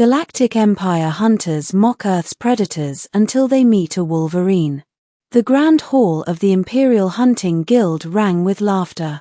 Galactic Empire hunters mock Earth's predators until they meet a Wolverine. The grand hall of the Imperial Hunting Guild rang with laughter.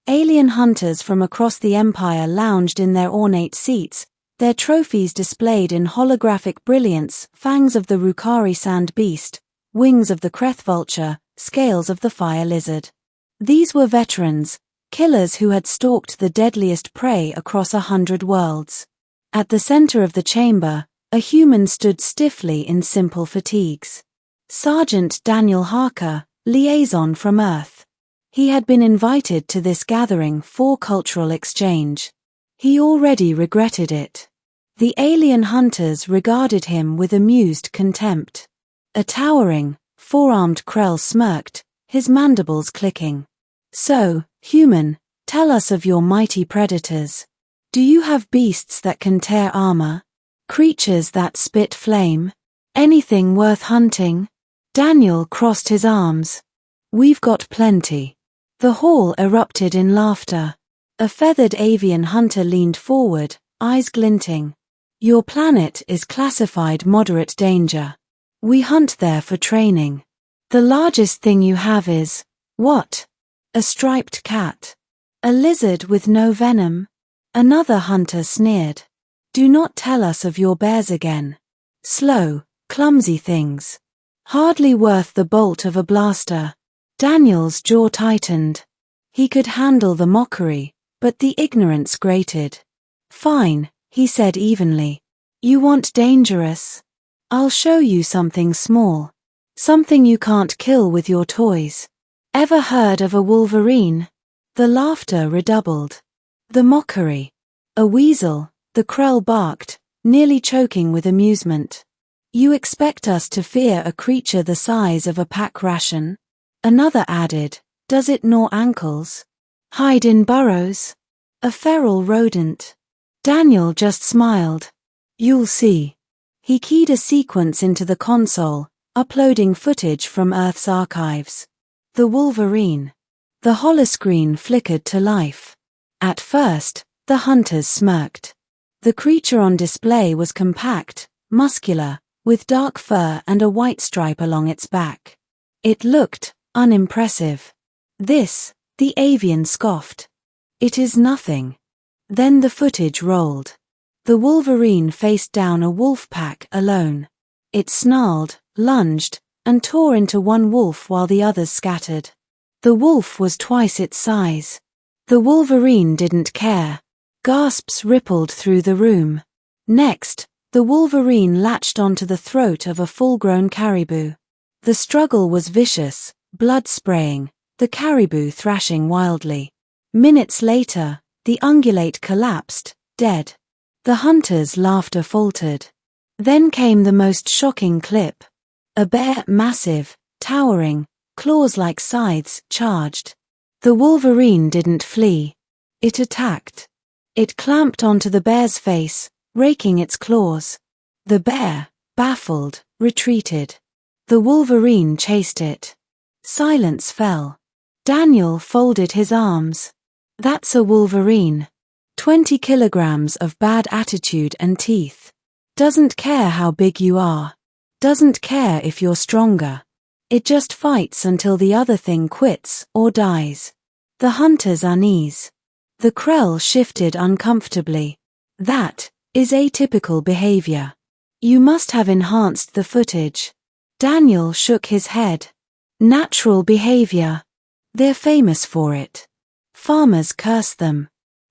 Alien hunters from across the Empire lounged in their ornate seats, their trophies displayed in holographic brilliance: fangs of the Rukari sand beast, wings of the Kreth vulture, scales of the fire lizard. These were veterans, killers who had stalked the deadliest prey across 100 worlds. At the center of the chamber, a human stood stiffly in simple fatigues. Sergeant Daniel Harker, liaison from Earth. He had been invited to this gathering for cultural exchange. He already regretted it. The alien hunters regarded him with amused contempt. A towering, four-armed Krell smirked, his mandibles clicking. "So, human, tell us of your mighty predators. Do you have beasts that can tear armor? Creatures that spit flame? Anything worth hunting?" Daniel crossed his arms. "We've got plenty." The hall erupted in laughter. A feathered avian hunter leaned forward, eyes glinting. "Your planet is classified moderate danger. We hunt there for training. The largest thing you have is, what? A striped cat? A lizard with no venom?" Another hunter sneered. "Do not tell us of your bears again. Slow, clumsy things. Hardly worth the bolt of a blaster." Daniel's jaw tightened. He could handle the mockery, but the ignorance grated. "Fine," he said evenly. "You want dangerous? I'll show you something small. Something you can't kill with your toys. Ever heard of a Wolverine?" The laughter redoubled. The mockery. "A weasel," the Krell barked, nearly choking with amusement. "You expect us to fear a creature the size of a pack ration?" Another added, "Does it gnaw ankles? Hide in burrows? A feral rodent?" Daniel just smiled. "You'll see." He keyed a sequence into the console, uploading footage from Earth's archives. The Wolverine. The holoscreen flickered to life. At first, the hunters smirked. The creature on display was compact, muscular, with dark fur and a white stripe along its back. It looked unimpressive. "This," the avian scoffed. "It is nothing." Then the footage rolled. The Wolverine faced down a wolf pack alone. It snarled, lunged, and tore into one wolf while the others scattered. The wolf was twice its size. The Wolverine didn't care. Gasps rippled through the room. Next, the Wolverine latched onto the throat of a full-grown caribou. The struggle was vicious, blood spraying, the caribou thrashing wildly. Minutes later, the ungulate collapsed, dead. The hunters' laughter faltered. Then came the most shocking clip. A bear, massive, towering, claws like scythes, charged. The Wolverine didn't flee. It attacked. It clamped onto the bear's face, raking its claws. The bear, baffled, retreated. The Wolverine chased it. Silence fell. Daniel folded his arms. "That's a Wolverine. 20 kilograms of bad attitude and teeth. Doesn't care how big you are. Doesn't care if you're stronger. It just fights until the other thing quits or dies." The hunter's unease. The Krell shifted uncomfortably. "That is atypical behavior. You must have enhanced the footage." Daniel shook his head. "Natural behavior. They're famous for it. Farmers curse them.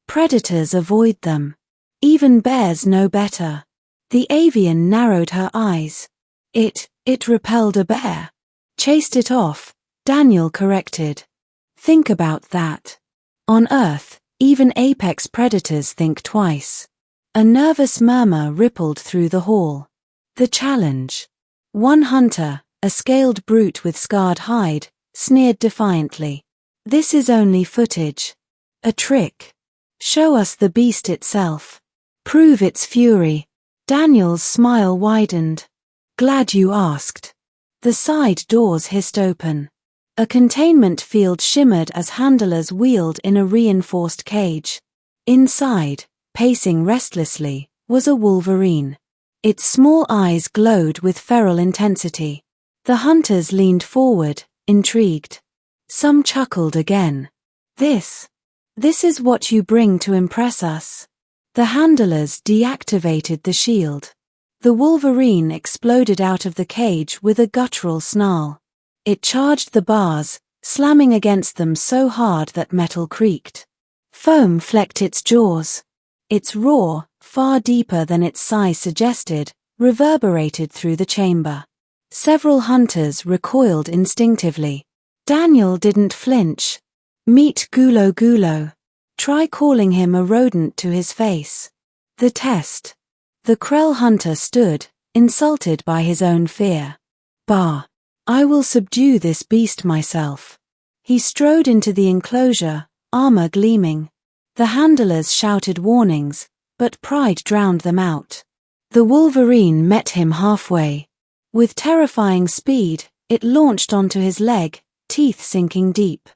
Predators avoid them. Even bears know better." The avian narrowed her eyes. It repelled a bear. "Chased it off," Daniel corrected. "Think about that. On Earth, even apex predators think twice." A nervous murmur rippled through the hall. The challenge. One hunter, a scaled brute with scarred hide, sneered defiantly. "This is only footage. A trick. Show us the beast itself. Prove its fury." Daniel's smile widened. "Glad you asked." The side doors hissed open. A containment field shimmered as handlers wheeled in a reinforced cage. Inside, pacing restlessly, was a wolverine. Its small eyes glowed with feral intensity. The hunters leaned forward, intrigued. Some chuckled again. This is what you bring to impress us. The handlers deactivated the shield. The wolverine exploded out of the cage with a guttural snarl. It charged the bars, slamming against them so hard that metal creaked. Foam flecked its jaws. Its roar, far deeper than its size suggested, reverberated through the chamber. Several hunters recoiled instinctively. Daniel didn't flinch. Meet Gulo Gulo. Try calling him a rodent to his face. The test. The Krell hunter stood, insulted by his own fear. Bah! I will subdue this beast myself. He strode into the enclosure, armor gleaming. The handlers shouted warnings, but pride drowned them out. The wolverine met him halfway. With terrifying speed, it launched onto his leg, teeth sinking deep.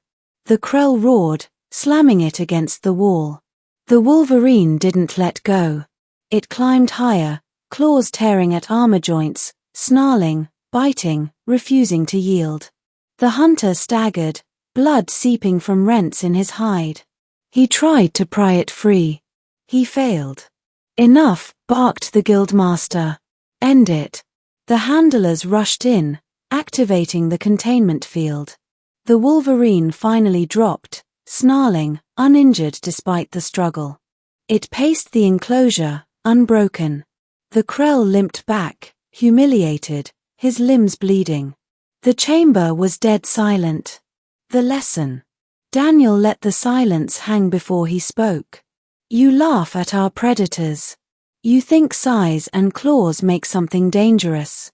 The Krell roared, slamming it against the wall. The wolverine didn't let go. It climbed higher, claws tearing at armor joints, snarling, biting, refusing to yield. The hunter staggered, blood seeping from rents in his hide. He tried to pry it free. He failed. Enough, barked the guildmaster. End it. The handlers rushed in, activating the containment field. The wolverine finally dropped, snarling, uninjured despite the struggle. It paced the enclosure, unbroken. The Krell limped back, humiliated, his limbs bleeding. The chamber was dead silent. The lesson. Daniel let the silence hang before he spoke. You laugh at our predators. You think size and claws make something dangerous.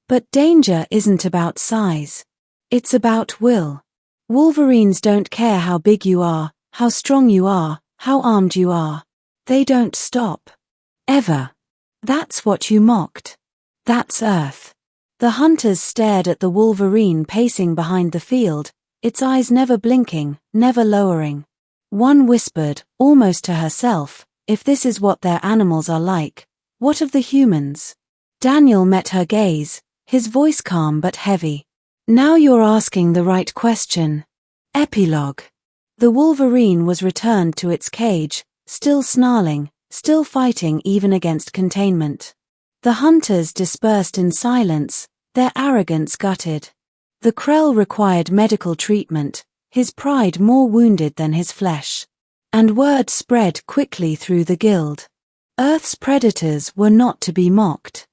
But danger isn't about size. It's about will. Wolverines don't care how big you are, how strong you are, how armed you are. They don't stop. Ever. That's what you mocked. That's Earth. The hunters stared at the wolverine pacing behind the field, its eyes never blinking, never lowering. One whispered, almost to herself, if this is what their animals are like, what of the humans? Daniel met her gaze, his voice calm but heavy. Now you're asking the right question. Epilogue. The wolverine was returned to its cage, still snarling, still fighting even against containment. The hunters dispersed in silence, their arrogance gutted. The Krell required medical treatment, his pride more wounded than his flesh. And word spread quickly through the guild. Earth's predators were not to be mocked.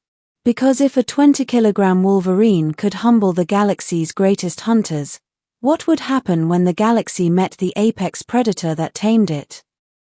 Because if a 20-kilogram wolverine could humble the galaxy's greatest hunters, what would happen when the galaxy met the apex predator that tamed it?